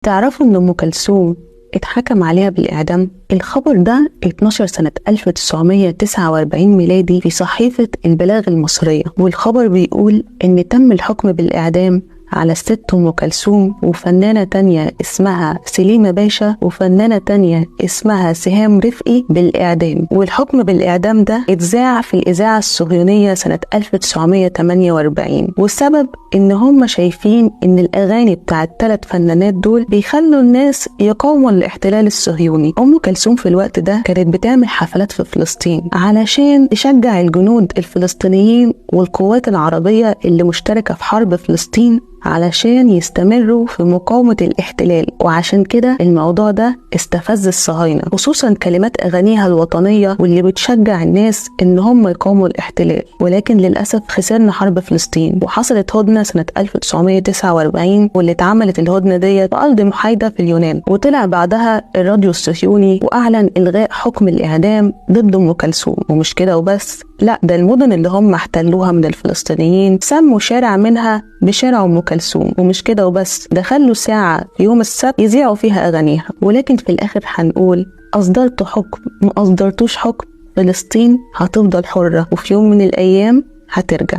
تعرفوا إن أم كلثوم اتحكم عليها بالإعدام؟ الخبر ده اتنشر سنة 1949 ميلادي في صحيفة البلاغ المصرية، والخبر بيقول إن تم الحكم بالإعدام على الست أم كلثوم وفنانة تانية اسمها سليمة باشا وفنانة تانية اسمها سهام رفقي بالإعدام. والحكم بالإعدام ده اتذاع في الإذاعة الصهيونية سنة 1948، والسبب إن هم شايفين إن الأغاني بتاع ال3 فنانات دول بيخلوا الناس يقاوموا الاحتلال الصهيوني. أم كلثوم في الوقت ده كانت بتعمل حفلات في فلسطين علشان تشجع الجنود الفلسطينيين والقوات العربية اللي مشتركة في حرب فلسطين علشان يستمروا في مقاومة الاحتلال، وعشان كده الموضوع ده استفز الصهاينة، خصوصا كلمات أغانيها الوطنية واللي بتشجع الناس إن هم يقاوموا الاحتلال. ولكن للأسف خسرنا حرب فلسطين، وحصلت هدنة سنة 1949 واللي اتعملت الهدنة دي في أرض محايدة في اليونان، وطلع بعدها الراديو الصهيوني وأعلن إلغاء حكم الإعدام ضد أم كلثوم. ومش كده وبس، لا ده المدن اللي هم احتلوها من الفلسطينيين سموا شارع منها بشارع أم كلثوم. ومش كده وبس، ده خلوا ساعة في يوم السبت يذيعوا فيها أغانيها. ولكن في الآخر هنقول أصدرت حكم ما أصدرتوش حكم، فلسطين هتفضل حرة وفي يوم من الأيام هترجع.